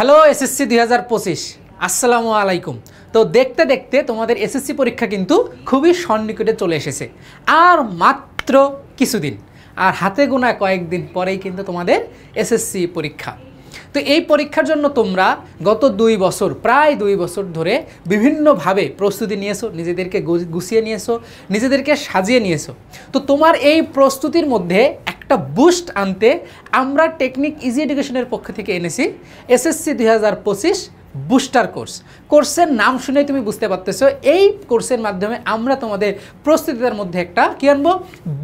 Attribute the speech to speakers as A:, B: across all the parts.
A: Hello SSC 2025 আসসালামু আলাইকুম। তো দেখতে দেখতে তোমাদের এসএসসি পরীক্ষা কিন্তু খুবই সন্নিকটে চলে এসেছে। আর মাত্র কিছুদিন, আর হাতে গোনা কয়েকদিন পরেই কিন্তু তোমাদের এসএসসি পরীক্ষা। তো এই পরীক্ষার জন্য তোমরা গত প্রায় 2 বছর ধরে বিভিন্নভাবে প্রস্তুতি নিয়েছো, নিজেদেরকে গুছিয়ে নিয়েছো, নিজেদেরকে সাজিয়ে নিয়েছো। তো তোমার এই প্রস্তুতির মধ্যে একটা বুস্ট আনতে আমরা টেকনিক ইজি এডুকেশনের পক্ষ থেকে এনেছি এসএসসি 2025 বুস্টার কোর্সের নাম শুনে তুমি বুঝতে পারতেছো এই কোর্সের মাধ্যমে আমরা তোমাদের প্রস্তুতির মধ্যে একটা কি আনবো,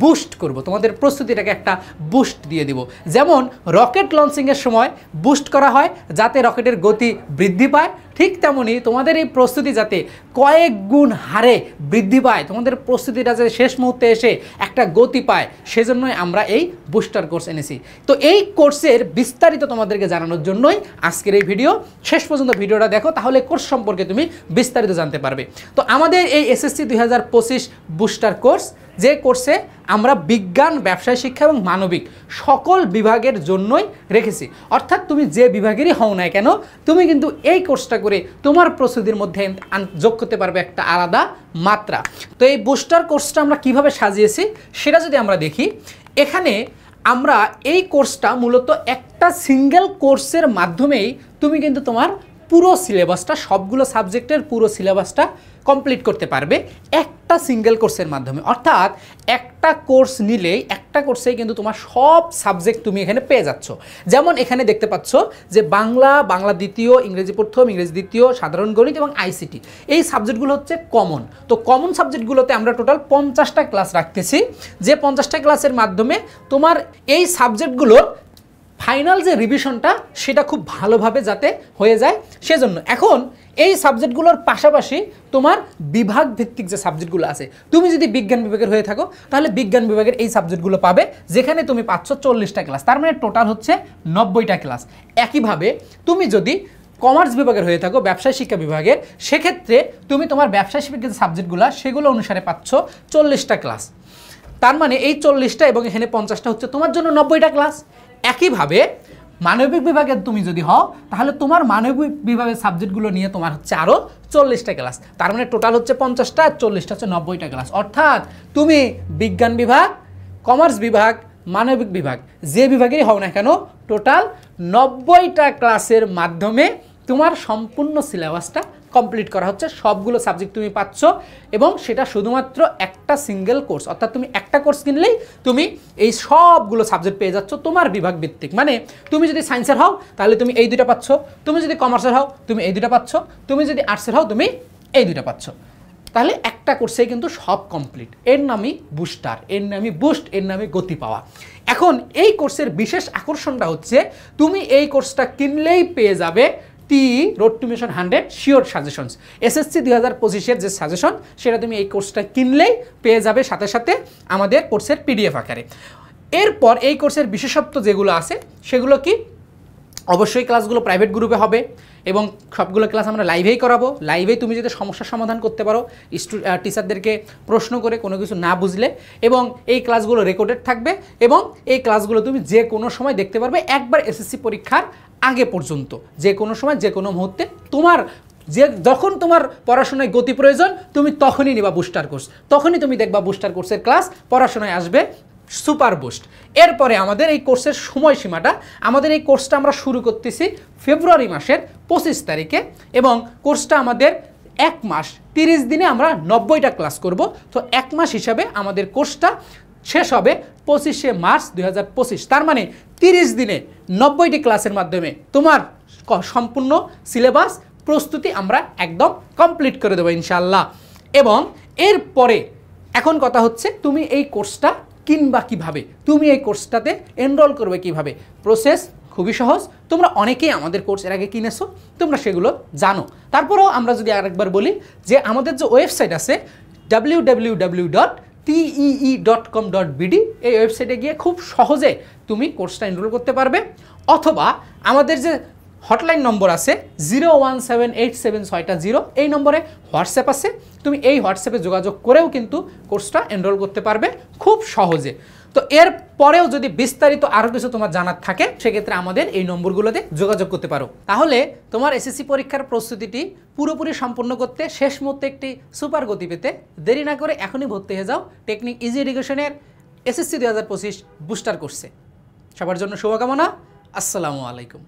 A: বুস্ট করব, তোমাদের প্রস্তুতিটাকে একটা বুস্ট দিয়ে দিব। যেমন রকেট লঞ্চিংয়ের সময় বুস্ট করা হয় যাতে রকেটের গতি বৃদ্ধি পায়, ঠিক তেমনই তোমাদের এই প্রস্তুতি যাতে কয়েক গুণ হারে বৃদ্ধি পায়, তোমাদের প্রস্তুতিটা যাতে শেষ মুহূর্তে এসে একটা গতি পায়, সেজন্যই আমরা এই বুস্টার কোর্স এনেছি। তো এই কোর্সের বিস্তারিত তোমাদেরকে জানানোর জন্যই আজকের এই ভিডিও। শেষ পর্যন্ত ভিডিওটা দেখো, তাহলে কোর্স সম্পর্কে তুমি বিস্তারিত জানতে পারবে। তো আমাদের এই এসএসসি 2025 বুস্টার কোর্স, যে কোর্সে আমরা বিজ্ঞান, ব্যবসায় শিক্ষা এবং মানবিক সকল বিভাগের জন্যই রেখেছি। অর্থাৎ তুমি যে বিভাগেরই হও না কেন, তুমি কিন্তু এই কোর্সটা করে তোমার প্রস্তুতির মধ্যে যোগ করতে পারবে একটা আলাদা মাত্রা। তো এই বুস্টার কোর্সটা আমরা কিভাবে সাজিয়েছি সেটা যদি আমরা দেখি, এখানে আমরা এই কোর্সটা মূলত একটা সিঙ্গেল কোর্সের মাধ্যমেই তুমি কিন্তু তোমার পুরো সিলেবাসটা, সবগুলো সাবজেক্টের পুরো সিলেবাসটা কমপ্লিট করতে পারবে একটা সিঙ্গেল কোর্সের মাধ্যমে। অর্থাৎ একটা কোর্স নিলেই, একটা কোর্সেই কিন্তু তোমার সব সাবজেক্ট তুমি এখানে পেয়ে যাচ্ছ। যেমন এখানে দেখতে পাচ্ছ যে বাংলা দ্বিতীয়, ইংরেজি প্রথম, ইংরেজি দ্বিতীয়, সাধারণ গণিত এবং আইসিটি, এই সাবজেক্টগুলো হচ্ছে কমন। তো কমন সাবজেক্টগুলোতে আমরা টোটাল 50টা ক্লাস রাখতেছি, যে 50টা ক্লাসের মাধ্যমে তোমার এই সাবজেক্টগুলোর ফাইনাল যে রিভিশনটা সেটা খুব ভালোভাবে যাতে হয়ে যায়, সেজন্য এখন এই সাবজেক্টগুলোর পাশাপাশি তোমার বিভাগ ভিত্তিক যে সাবজেক্টগুলো আছে, তুমি যদি বিজ্ঞান বিভাগের হয়ে থাকো তাহলে বিজ্ঞান বিভাগের এই সাবজেক্টগুলো পাবে, যেখানে তুমি পাচ্ছ 40টা ক্লাস, তার মানে টোটাল হচ্ছে 90টা ক্লাস। একইভাবে তুমি যদি কমার্স বিভাগের হয়ে থাকো, ব্যবসায় শিক্ষা বিভাগের, সেক্ষেত্রে তুমি তোমার ব্যবসায় শিক্ষার যে সাবজেক্টগুলো সেগুলো অনুসারে পাচ্ছ 40টা ক্লাস। তার মানে এই 40টা এবং এখানে 50টা হচ্ছে তোমার জন্য 90টা ক্লাস। একইভাবে মানবিক বিভাগের তুমি যদি হও তাহলে তোমার মানবিক বিভাগের সাবজেক্টগুলো নিয়ে তোমার হচ্ছে আরও 40টা ক্লাস, তার মানে টোটাল হচ্ছে 50টা, 40টা হচ্ছে 90টা ক্লাস। অর্থাৎ তুমি বিজ্ঞান বিভাগ, কমার্স বিভাগ, মানবিক বিভাগ, যে বিভাগেই হও না কেন, টোটাল 90টা ক্লাসের মাধ্যমে তোমার সম্পূর্ণ সিলেবাসটা কমপ্লিট করা হচ্ছে, সবগুলো সাবজেক্ট তুমি পাচ্ছ, এবং সেটা শুধুমাত্র একটা সিঙ্গেল কোর্স। অর্থাৎ তুমি একটা কোর্স কিনলেই তুমি এই সবগুলো সাবজেক্ট পেয়ে যাচ্ছ তোমার বিভাগ ভিত্তিক। মানে তুমি যদি সায়েন্সের হও তাহলে তুমি এই দুটো পাচ্ছ, তুমি যদি কমার্সের হও তুমি এই দুটো পাচ্ছ, তুমি যদি আর্টসের হও তুমি এই দুটো পাচ্ছ। তাহলে একটা কোর্সেই কিন্তু সব কমপ্লিট। এর নামই বুস্টার, এর নামই বুস্ট, এর নামই গতি পাওয়া। এখন এই কোর্সের বিশেষ আকর্ষণটা হচ্ছে তুমি এই কোর্সটা কিনলেই পেয়ে যাবে road to mission 100 sure suggestions. SSC 2025-এর যে সাজেশন সেটা তুমি এই কোর্সটা কিনলেই পেয়ে যাবে, সাথে সাথে আমাদের কোর্সের পিডিএফ আকারে। এরপর এই কোর্সের বিশেষত্ব যেগুলো আছে সেগুলো কি, অবশ্যই ক্লাসগুলো প্রাইভেট গ্রুপে হবে এবং সবগুলো ক্লাস আমরা লাইভেই করাবো। লাইভেই তুমি যদি সমস্যার সমাধান করতে পারো টিচারদেরকে প্রশ্ন করে কোনো কিছু না বুঝলে, এবং এই ক্লাসগুলো রেকর্ডেড থাকবে এবং এই ক্লাসগুলো তুমি যে কোনো সময় দেখতে পারবে, একবার এসএসসি পরীক্ষার আগে পর্যন্ত, যে কোনো সময় যে কোনো মুহূর্তে তোমার যখন তোমার পড়াশোনায় গতি প্রয়োজন তুমি তখনই নিবা বুস্টার কোর্স, তখনই তুমি দেখবা বুস্টার কোর্সের ক্লাস পড়াশোনায় আসবে সুপার বুস্ট। এরপরে আমাদের এই কোর্সের সময়সীমাটা, আমাদের এই কোর্সটা আমরা শুরু করতেছি ফেব্রুয়ারি মাসের 25 তারিখে, এবং কোর্সটা আমাদের 1 মাস 30 দিনে আমরা 90টা ক্লাস করব। তো 1 মাস হিসাবে আমাদের কোর্সটা শেষ হবে 25শে মার্চ 2025। তার মানে 30 দিনে 90টি ক্লাসের মাধ্যমে তোমার সম্পূর্ণ সিলেবাস প্রস্তুতি আমরা একদম কমপ্লিট করে দেবো ইনশাআল্লাহ। এবং এরপরে এখন কথা হচ্ছে তুমি এই কোর্সটা কিনবা কিভাবে, তুমি এই কোর্সটাতে এনরোল করবে কিভাবে। প্রসেস খুবই সহজ, তোমরা অনেকেই আমাদের কোর্স এর আগে কিনেছো, তোমরা সেগুলো জানো। তারপরেও আমরা যদি আরেকবার বলি যে আমাদের যে ওয়েবসাইট আছে www.tee.com.bd, এই ওয়েবসাইটে গিয়ে খুব সহজে তুমি কোর্সটা এনরোল করতে পারবে, অথবা আমাদের যে হটলাইন নম্বর আছে 0178760, এই নম্বরে হোয়াটসঅ্যাপ আছে, তুমি এই হোয়াটসঅ্যাপে যোগাযোগ করেও কিন্তু কোর্সটা এনরোল করতে পারবে খুব সহজে। তো এর পরেও যদি বিস্তারিত আরও কিছু তোমার জানার থাকে সেক্ষেত্রে আমাদের এই নম্বরগুলোতে যোগাযোগ করতে পারো। তাহলে তোমার এসএসসি পরীক্ষার প্রস্তুতিটি পুরোপুরি সম্পন্ন করতে শেষ মুহূর্তে একটি সুপার গতি পেতে দেরি না করে এখনই ভর্তি হয়ে যাও টেকনিক ইজি এডুকেশনের এসএসসি 2025 বুস্টার কোর্সে। সবার জন্য শুভকামনা। আসসালামু আলাইকুম।